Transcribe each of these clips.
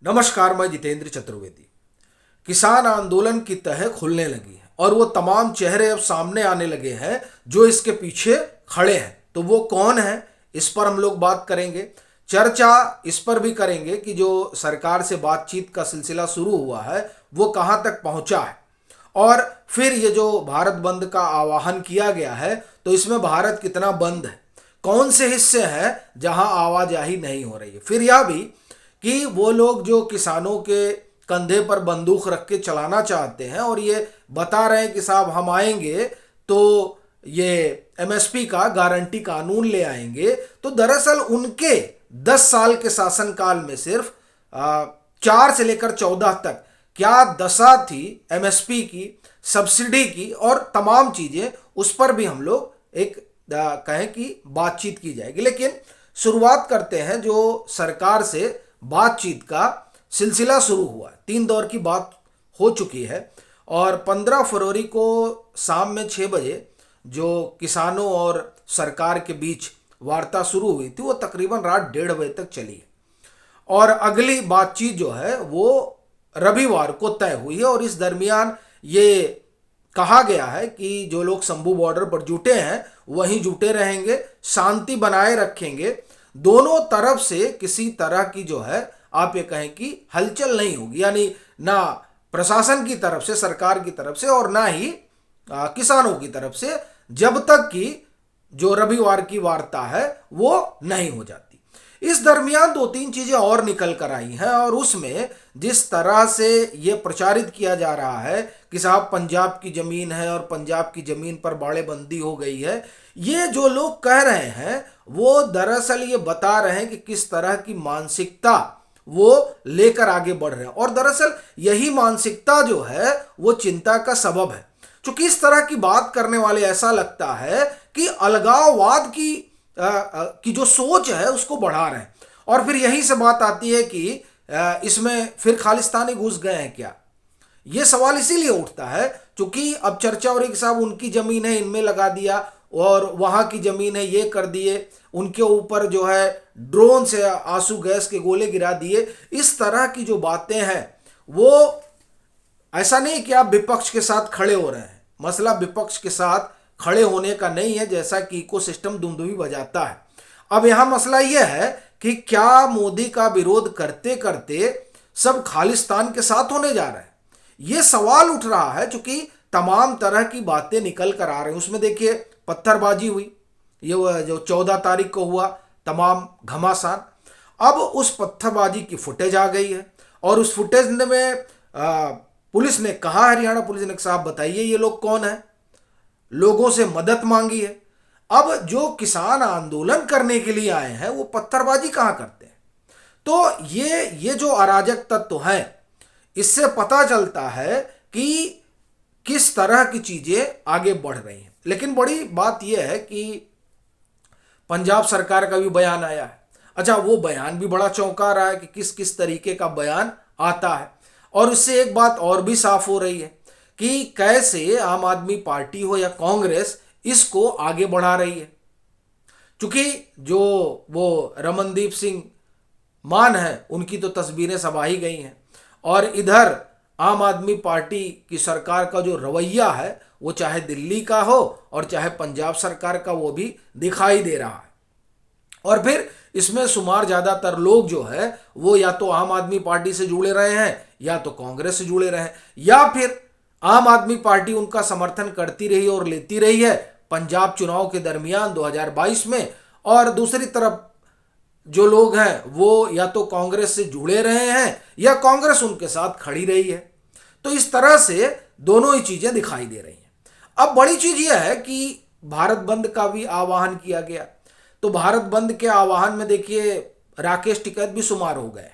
नमस्कार, मैं जितेंद्र चतुर्वेदी। किसान आंदोलन की तह खुलने लगी है और वो तमाम चेहरे अब सामने आने लगे हैं जो इसके पीछे खड़े हैं। तो वो कौन है, इस पर हम लोग बात करेंगे। चर्चा इस पर भी करेंगे कि जो सरकार से बातचीत का सिलसिला शुरू हुआ है वो कहाँ तक पहुँचा है, और फिर ये जो भारत बंद का आह्वान किया गया है तो इसमें भारत कितना बंद है, कौन से हिस्से हैं जहां आवाजाही नहीं हो रही है। फिर यह भी कि वो लोग जो किसानों के कंधे पर बंदूक रख के चलाना चाहते हैं और ये बता रहे हैं कि साहब हम आएंगे तो ये एमएसपी का गारंटी कानून ले आएंगे, तो दरअसल उनके 10 साल के शासनकाल में सिर्फ 4 से लेकर 14 तक क्या दशा थी एमएसपी की, सब्सिडी की और तमाम चीजें, उस पर भी हम लोग एक कहें कि बातचीत की जाएगी। लेकिन शुरुआत करते हैं जो सरकार से बातचीत का सिलसिला शुरू हुआ है। 3 दौर की बात हो चुकी है और 15 फरवरी को शाम में 6 बजे जो किसानों और सरकार के बीच वार्ता शुरू हुई थी वो तकरीबन रात 1:30 बजे तक चली है और अगली बातचीत जो है वो रविवार को तय हुई है। और इस दरमियान ये कहा गया है कि जो लोग शंभू बॉर्डर पर जुटे हैं वहीं जुटे रहेंगे, शांति बनाए रखेंगे, दोनों तरफ से किसी तरह की जो है आप ये कहें कि हलचल नहीं होगी, यानी ना प्रशासन की तरफ से, सरकार की तरफ से और ना ही किसानों की तरफ से, जब तक कि जो रविवार की वार्ता है वो नहीं हो जाती। इस दरमियान 2-3 चीजें और निकल कर आई हैं और उसमें जिस तरह से ये प्रचारित किया जा रहा है कि साहब पंजाब की जमीन है और पंजाब की जमीन पर बाड़ेबंदी हो गई है, ये जो लोग कह रहे हैं वो दरअसल ये बता रहे हैं कि किस तरह की मानसिकता वो लेकर आगे बढ़ रहे हैं। और दरअसल यही मानसिकता जो है वो चिंता का सबब है, क्योंकि इस तरह की बात करने वाले ऐसा लगता है कि अलगाववाद की जो सोच है उसको बढ़ा रहे हैं। और फिर यही से बात आती है कि इसमें फिर खालिस्तानी घुस गए हैं क्या, ये सवाल इसीलिए उठता है क्योंकि अब चर्चा हो रही कि साहब उनकी जमीन है इनमें लगा दिया और वहां की जमीन है ये कर दिए, उनके ऊपर जो है ड्रोन से आंसू गैस के गोले गिरा दिए। इस तरह की जो बातें हैं वो ऐसा नहीं कि आप विपक्ष के साथ खड़े हो रहे हैं, मसला विपक्ष के साथ खड़े होने का नहीं है जैसा कि इकोसिस्टम दुमदुमी बजाता है। अब यहां मसला यह है कि क्या मोदी का विरोध करते करते सब खालिस्तान के साथ होने जा रहे हैं, यह सवाल उठ रहा है। क्योंकि तमाम तरह की बातें निकल कर आ रही हैं। उसमें देखिए पत्थरबाजी हुई, ये जो 14 तारीख को हुआ तमाम घमासान, अब उस पत्थरबाजी की फुटेज आ गई है और उस फुटेज में पुलिस ने कहा, हरियाणा पुलिस ने, साहब बताइए ये लोग कौन है, लोगों से मदद मांगी है। अब जो किसान आंदोलन करने के लिए आए हैं वो पत्थरबाजी कहां करते हैं। तो ये जो अराजक तत्व है इससे पता चलता है कि किस तरह की चीजें आगे बढ़ रही हैं। लेकिन बड़ी बात यह है कि पंजाब सरकार का भी बयान आया है। अच्छा, वो बयान भी बड़ा चौंका रहा है कि किस किस तरीके का बयान आता है। और इससे एक बात और भी साफ हो रही है कि कैसे आम आदमी पार्टी हो या कांग्रेस इसको आगे बढ़ा रही है। क्योंकि जो वो रमनदीप सिंह मान है उनकी तो तस्वीरें सबाही गई हैं और इधर आम आदमी पार्टी की सरकार का जो रवैया है वो चाहे दिल्ली का हो और चाहे पंजाब सरकार का वो भी दिखाई दे रहा है। और फिर इसमें शुमार ज़्यादातर लोग जो है वो या तो आम आदमी पार्टी से जुड़े रहे हैं या तो कांग्रेस से जुड़े रहे हैं, या फिर आम आदमी पार्टी उनका समर्थन करती रही और लेती रही है पंजाब चुनाव के दरमियान 2022 में, और दूसरी तरफ जो लोग हैं वो या तो कांग्रेस से जुड़े रहे हैं या कांग्रेस उनके साथ खड़ी रही है। तो इस तरह से दोनों ही चीजें दिखाई दे रही हैं। अब बड़ी चीज यह है कि भारत बंद का भी आह्वान किया गया। तो भारत बंद के आह्वान में देखिए राकेश टिकैत भी शुमार हो गए,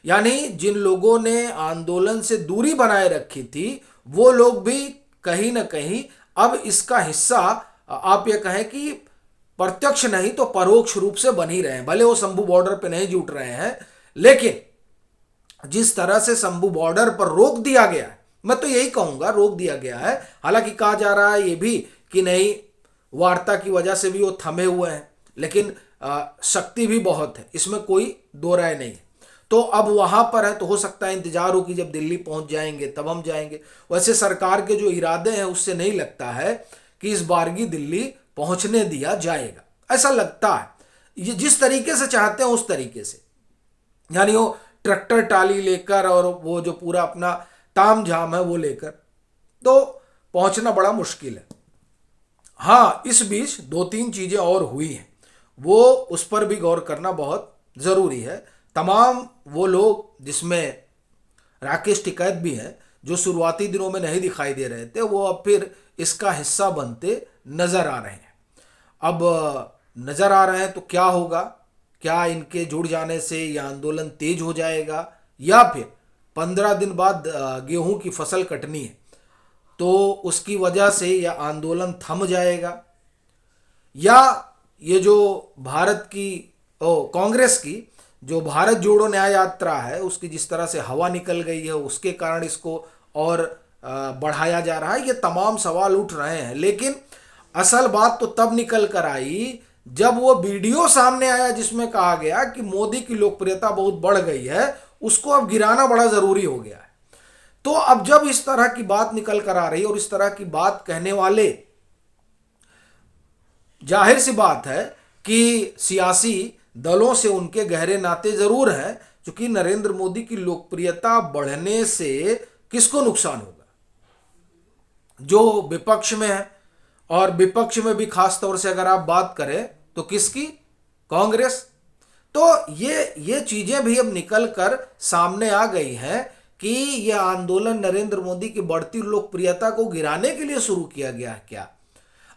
यानी जिन लोगों ने आंदोलन से दूरी बनाए रखी थी वो लोग भी कहीं ना कहीं अब इसका हिस्सा, आप ये कहें कि प्रत्यक्ष नहीं तो परोक्ष रूप से बन ही रहे हैं। भले वो शंभू बॉर्डर पे नहीं जुट रहे हैं, लेकिन जिस तरह से शंभू बॉर्डर पर रोक दिया गया है, मैं तो यही कहूंगा रोक दिया गया है। हालांकि कहा जा रहा है ये भी कि नहीं, वार्ता की वजह से भी वो थमे हुए हैं, लेकिन शक्ति भी बहुत है, इसमें कोई दो राय नहीं है। तो अब वहां पर है तो हो सकता है इंतजार हो कि जब दिल्ली पहुंच जाएंगे तब हम जाएंगे। वैसे सरकार के जो इरादे हैं उससे नहीं लगता है कि इस बारगी दिल्ली पहुंचने दिया जाएगा, ऐसा लगता है। ये जिस तरीके से चाहते हैं उस तरीके से, यानी वो ट्रैक्टर टाली लेकर और वो जो पूरा अपना ताम झाम है वो लेकर तो पहुंचना बड़ा मुश्किल है। हाँ, इस बीच दो तीन चीजें और हुई हैं, वो उस पर भी गौर करना बहुत जरूरी है। तमाम वो लोग जिसमें राकेश टिकैत भी हैं, जो शुरुआती दिनों में नहीं दिखाई दे रहे थे, वो अब फिर इसका हिस्सा बनते नजर आ रहे हैं। अब नजर आ रहे हैं तो क्या होगा, क्या इनके जुड़ जाने से यह आंदोलन तेज हो जाएगा या फिर 15 दिन बाद गेहूं की फसल कटनी है तो उसकी वजह से यह आंदोलन थम जाएगा, या ये जो भारत की कांग्रेस की जो भारत जोड़ो न्याय यात्रा है उसकी जिस तरह से हवा निकल गई है उसके कारण इसको और बढ़ाया जा रहा है। ये तमाम सवाल उठ रहे हैं, लेकिन असल बात तो तब निकल कर आई जब वो वीडियो सामने आया जिसमें कहा गया कि मोदी की लोकप्रियता बहुत बढ़ गई है, उसको अब गिराना बड़ा जरूरी हो गया है। तो अब जब इस तरह की बात निकल कर आ रही है और इस तरह की बात कहने वाले, जाहिर सी बात है कि सियासी दलों से उनके गहरे नाते जरूर हैं, क्योंकि नरेंद्र मोदी की लोकप्रियता बढ़ने से किसको नुकसान होगा, जो विपक्ष में है। और विपक्ष में भी खास तौर से अगर आप बात करें तो किसकी, कांग्रेस। तो ये चीजें भी अब निकल कर सामने आ गई हैं कि यह आंदोलन नरेंद्र मोदी की बढ़ती लोकप्रियता को गिराने के लिए शुरू किया गया है क्या।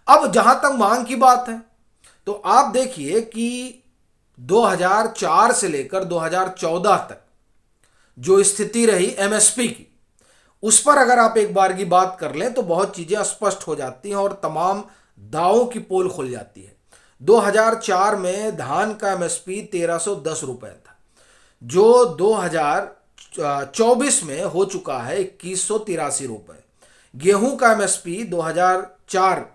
अब जहां तक मांग की बात है तो आप देखिए कि 2004 से लेकर 2014 तक जो स्थिति रही एमएसपी की, उस पर अगर आप एक बार की बात कर लें तो बहुत चीजें स्पष्ट हो जाती हैं और तमाम दावों की पोल खुल जाती है। 2004 में धान का एमएसपी 1310 रुपए था, जो 2024 में हो चुका है 2183 रुपए। गेहूं का एमएसपी 2004,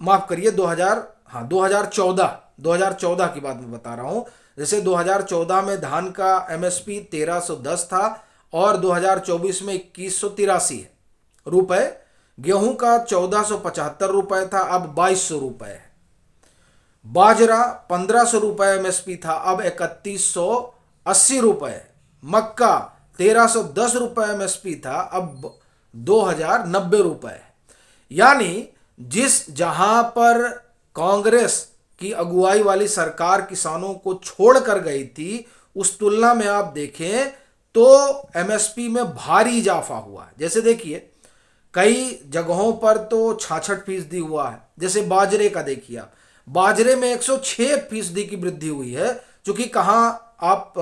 माफ करिए 2014 की बात मैं बता रहा हूं। जैसे 2014 में धान का एमएसपी 1310 था और 2024 में 2183 रुपए। गेहूं का 1475 रुपए था, अब 2200 रुपए है। बाजरा 1500 रुपए एमएसपी था, अब 3180 रुपए। मक्का 1310 रुपए एमएसपी था, अब 2090 रुपए। यानी जहां पर कांग्रेस की अगुवाई वाली सरकार किसानों को छोड़ कर गई थी, उस तुलना में आप देखें तो एमएसपी में भारी इजाफा हुआ है। जैसे देखिए कई जगहों पर तो 66% हुआ है। जैसे बाजरे का देखिए आप, बाजरे में 106% की वृद्धि हुई है, जो कि कहां आप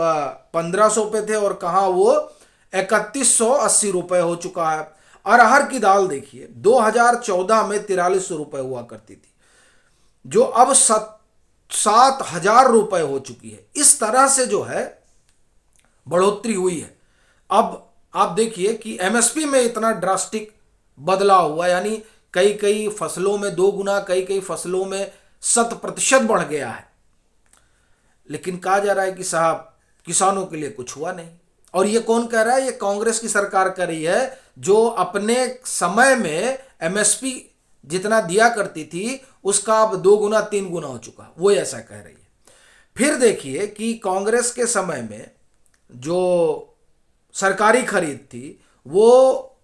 1500 पे थे और कहां वो 3180 रुपए हो चुका है। अरहर की दाल देखिए 2014 में 4300 रुपए हुआ करती थी, जो अब 7000 रुपए हो चुकी है। इस तरह से जो है बढ़ोतरी हुई है। अब आप देखिए कि एमएसपी में इतना ड्रास्टिक बदलाव हुआ, यानी कई कई फसलों में 2 गुना, कई कई फसलों में 100% बढ़ गया है। लेकिन कहा जा रहा है कि साहब किसानों के लिए कुछ हुआ नहीं। और ये कौन कह रहा है, ये कांग्रेस की सरकार कर रही है, जो अपने समय में एमएसपी जितना दिया करती थी उसका अब 2 गुना 3 गुना हो चुका, वो ऐसा कह रही है। फिर देखिए कि कांग्रेस के समय में जो सरकारी खरीद थी, वो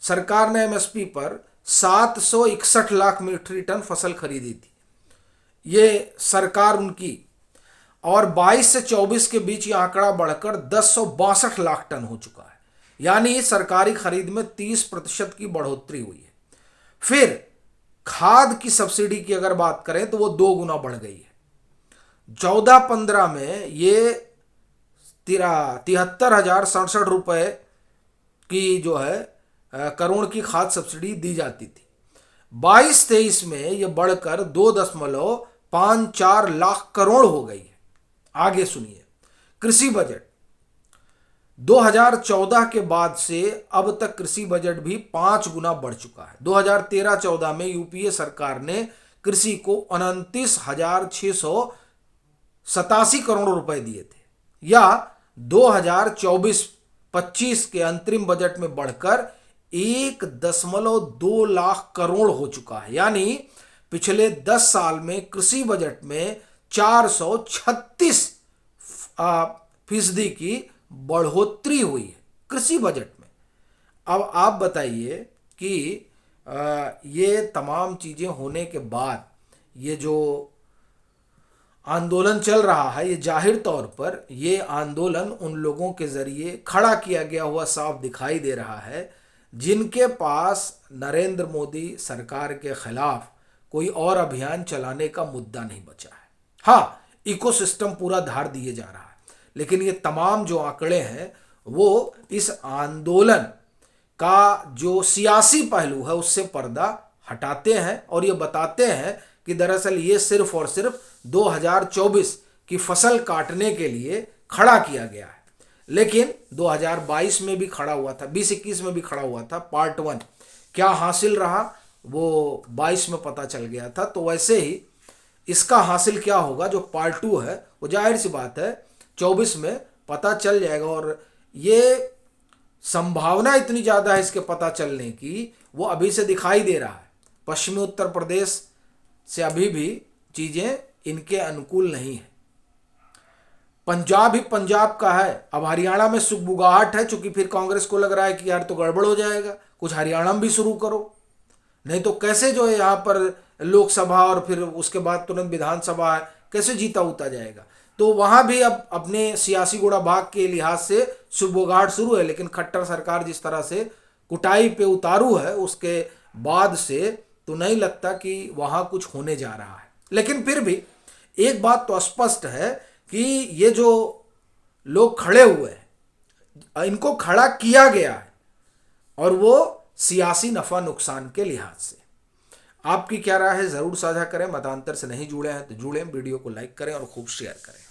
सरकार ने एमएसपी पर 761 लाख मीट्रिक टन फसल खरीदी थी, ये सरकार उनकी। और 22 से 24 के बीच ये आंकड़ा बढ़कर 1062 लाख टन हो चुका है, यानी सरकारी खरीद में 30% की बढ़ोतरी हुई है। फिर खाद की सब्सिडी की अगर बात करें तो वो 2 गुना बढ़ गई है। 14-15 में ये 73,067 रुपए की जो है करोड़ की खाद सब्सिडी दी जाती थी। 22-23 में ये बढ़कर 2.54 लाख करोड़ हो गई है। आगे सुनिए, कृषि बजट 2014 के बाद से अब तक कृषि बजट भी 5 गुना बढ़ चुका है। 2013-14 में यूपीए सरकार ने कृषि को 29,687 करोड़ रुपए दिए थे, या 2024-25 के अंतरिम बजट में बढ़कर 1.2 लाख करोड़ हो चुका है। यानी पिछले 10 साल में कृषि बजट में 436% की बढ़ोतरी हुई है कृषि बजट में। अब आप बताइए कि ये तमाम चीज़ें होने के बाद ये जो आंदोलन चल रहा है, ये जाहिर तौर पर ये आंदोलन उन लोगों के ज़रिए खड़ा किया गया हुआ साफ दिखाई दे रहा है जिनके पास नरेंद्र मोदी सरकार के खिलाफ कोई और अभियान चलाने का मुद्दा नहीं बचा है। हाँ, इकोसिस्टम पूरा धार दिए जा रहा है, लेकिन ये तमाम जो आंकड़े हैं वो इस आंदोलन का जो सियासी पहलू है उससे पर्दा हटाते हैं और ये बताते हैं कि दरअसल ये सिर्फ और सिर्फ 2024 की फसल काटने के लिए खड़ा किया गया है। लेकिन 2022 में भी खड़ा हुआ था, 2021 में भी खड़ा हुआ था। पार्ट 1 क्या हासिल रहा वो 22 में पता चल गया था, तो वैसे ही इसका हासिल क्या होगा जो पार्ट 2 है वो जाहिर सी बात है 24 में पता चल जाएगा। और ये संभावना इतनी ज़्यादा है इसके पता चलने की, वो अभी से दिखाई दे रहा है। पश्चिमी उत्तर प्रदेश से अभी भी चीज़ें इनके अनुकूल नहीं है। पंजाब ही पंजाब का है, अब हरियाणा में सुगबुगाहट है, चूंकि फिर कांग्रेस को लग रहा है कि यार तो गड़बड़ हो जाएगा, कुछ हरियाणा में भी शुरू करो, नहीं तो कैसे जो है यहाँ पर लोकसभा और फिर उसके बाद तुरंत विधानसभा है, कैसे जीता उता जाएगा। तो वहाँ भी अब अपने सियासी गुड़ा भाग के लिहाज से सुगबुगाहट शुरू है। लेकिन खट्टर सरकार जिस तरह से कुटाई पे उतारू है उसके बाद से तो नहीं लगता कि वहाँ कुछ होने जा रहा है। लेकिन फिर भी एक बात तो स्पष्ट है कि ये जो लोग खड़े हुए हैं इनको खड़ा किया गया है और वो सियासी नफा नुकसान के लिहाज से। आपकी क्या राय है ज़रूर साझा करें। मतांतर से नहीं जुड़े हैं तो जुड़ें, वीडियो को लाइक करें और खूब शेयर करें।